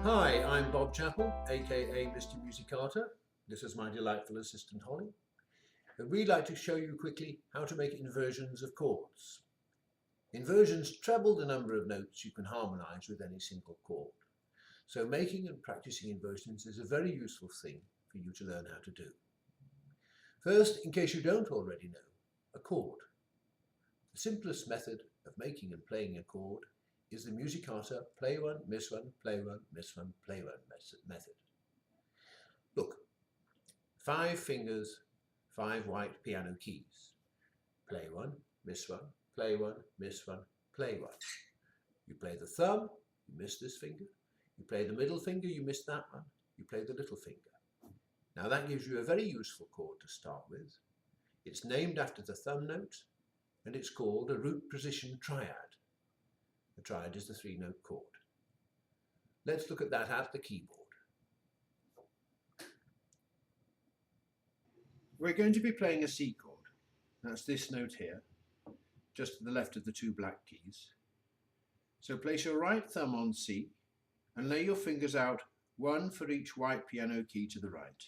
Hi, I'm Bob Chappell, aka Mr. Musicarta. This is my delightful assistant Holly. And we'd like to show you quickly how to make inversions of chords. Inversions treble the number of notes you can harmonise with any single chord. So making and practicing inversions is a very useful thing for you to learn how to do. First, in case you don't already know, a chord. The simplest method of making and playing a chord is the Musicarta play one, miss one, play one, miss one, play one method. Look, 5 fingers, 5 white piano keys. Play one, miss one, play one, miss one, play one. You play the thumb, you miss this finger. You play the middle finger, you miss that one. You play the little finger. Now that gives you a very useful chord to start with. It's named after the thumb note and it's called a root position triad. The triad is the 3-note chord. Let's look at that at the keyboard. We're going to be playing a C chord. That's this note here, just to the left of the 2 black keys. So place your right thumb on C and lay your fingers out, 1 for each white piano key to the right.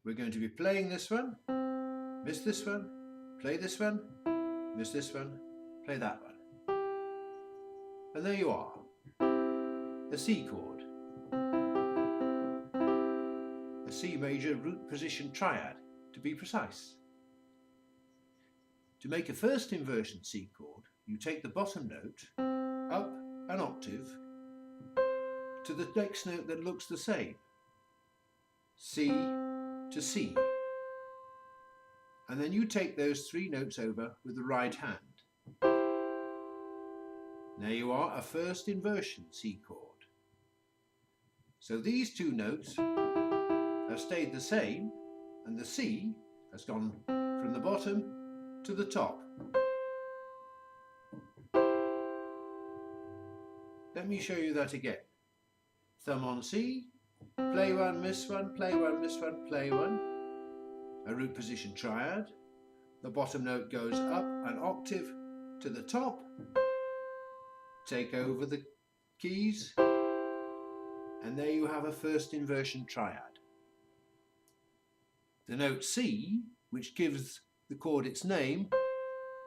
We're going to be playing this one, miss this one, play this one, miss this one, play that one. And there you are, a C chord, a C major root position triad to be precise. To make a first inversion C chord, you take the bottom note up an octave to the next note that looks the same, C to C, and then you take those 3 notes over with the right hand. There you are, a first inversion C chord. So these 2 notes have stayed the same and the C has gone from the bottom to the top. Let me show you that again. Thumb on C, play one, miss one, play one, miss one, play one. A root position triad. The bottom note goes up an octave to the top. Take over the keys. And there you have a first inversion triad. The note C, which gives the chord its name,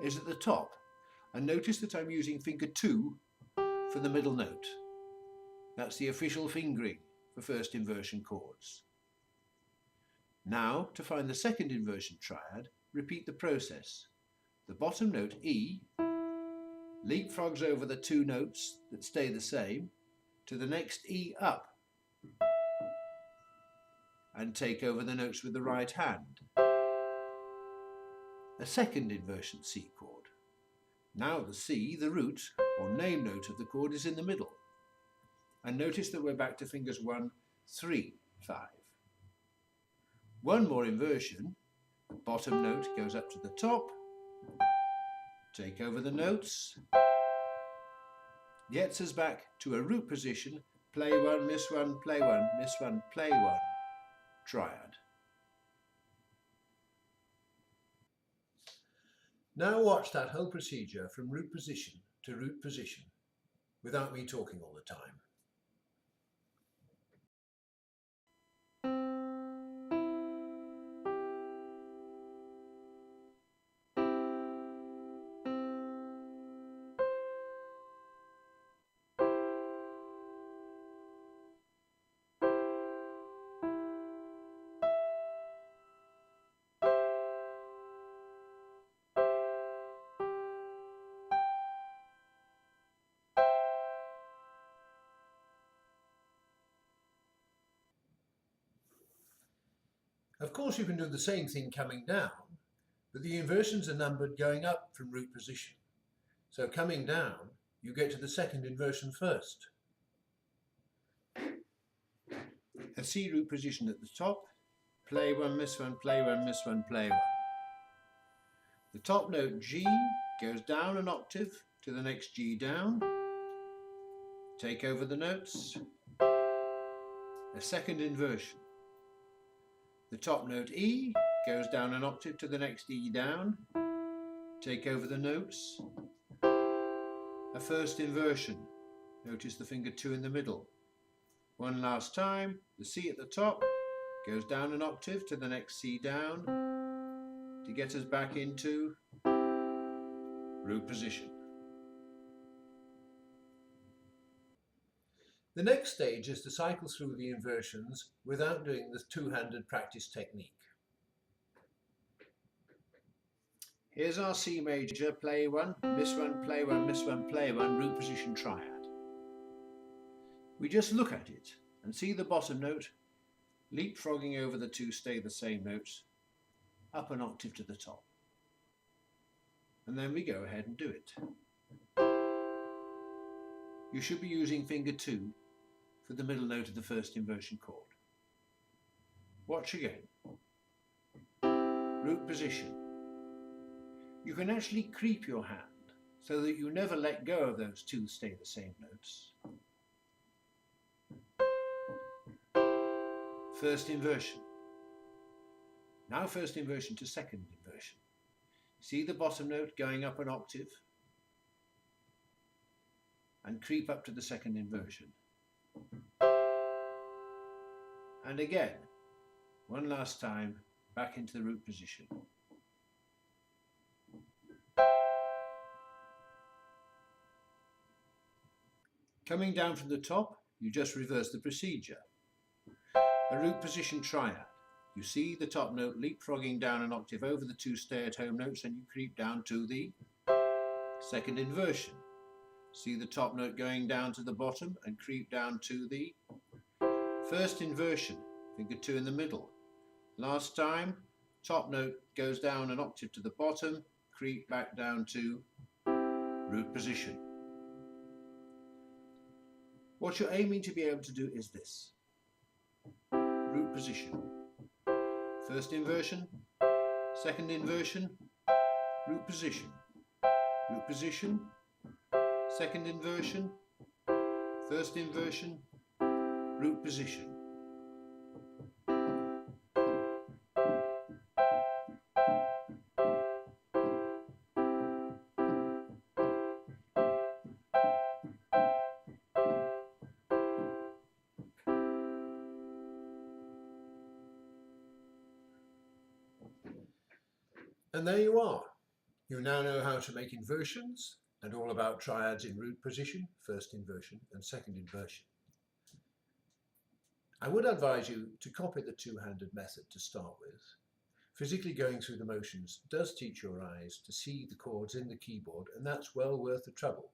is at the top. And notice that I'm using finger 2 for the middle note. That's the official fingering for first inversion chords. Now, to find the second inversion triad, repeat the process. The bottom note E leapfrogs over the 2 notes that stay the same to the next E up and take over the notes with the right hand. A second inversion C chord. Now the C, the root or name note of the chord, is in the middle. And notice that we're back to fingers 1, 3, 5. One more inversion. The bottom note goes up to the top. Take over the notes. Gets us back to a root position. Play one, miss one, play one, miss one, play one. Triad. Now watch that whole procedure from root position to root position without me talking all the time. Of course, you can do the same thing coming down, but the inversions are numbered going up from root position. So coming down, you get to the second inversion first. A C root position at the top, play one, miss one, play one, miss one, play one. The top note G goes down an octave to the next G down. Take over the notes. A second inversion. The top note E goes down an octave to the next E down. Take over the notes. A first inversion. Notice the finger 2 in the middle. One last time, the C at the top goes down an octave to the next C down to get us back into root position. The next stage is to cycle through the inversions without doing the two-handed practice technique. Here's our C major, play one, miss one, play one, miss one, play one, root position triad. We just look at it and see the bottom note leapfrogging over the two stay the same notes up an octave to the top. And then we go ahead and do it. You should be using finger 2 for the middle note of the first inversion chord. Watch again. Root position. You can actually creep your hand so that you never let go of those two stay the same notes. First inversion. Now first inversion to second inversion. See the bottom note going up an octave and creep up to the second inversion. And again, one last time, back into the root position. Coming down from the top, you just reverse the procedure. A root position triad. You see the top note leapfrogging down an octave over the two stay-at-home notes and you creep down to the second inversion. See the top note going down to the bottom and creep down to the first inversion, finger 2 in the middle. Last time, top note goes down an octave to the bottom, creep back down to root position. What you're aiming to be able to do is this. Root position. First inversion, second inversion, root position. Root position, second inversion, first inversion, root position. And there you are. You now know how to make inversions and all about triads in root position, first inversion and second inversion. I would advise you to copy the two-handed method to start with. Physically going through the motions does teach your eyes to see the chords in the keyboard, and that's well worth the trouble,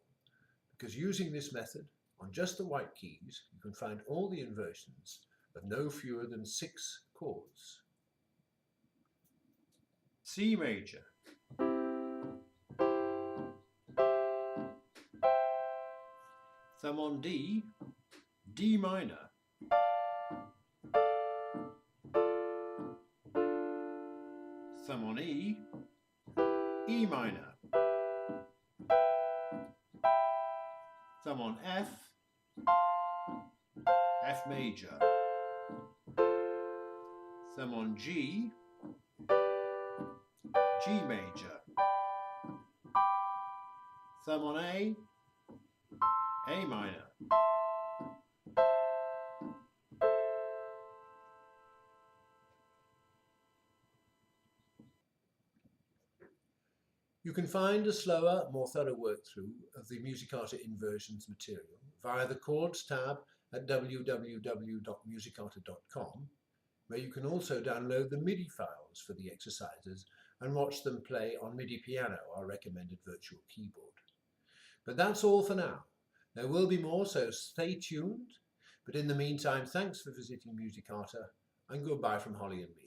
because using this method on just the white keys, you can find all the inversions of no fewer than 6 chords. C major. Thumb on D, D minor. Thumb on E, E minor. Thumb on F, F major. Thumb on G, G major. Thumb on A minor. You can find a slower, more thorough workthrough of the Musicarta Inversions material via the Chords tab at www.musicarta.com, where you can also download the MIDI files for the exercises and watch them play on MIDI piano, our recommended virtual keyboard. But that's all for now. There will be more, so stay tuned. But in the meantime, thanks for visiting Musicarta, and goodbye from Holly and me.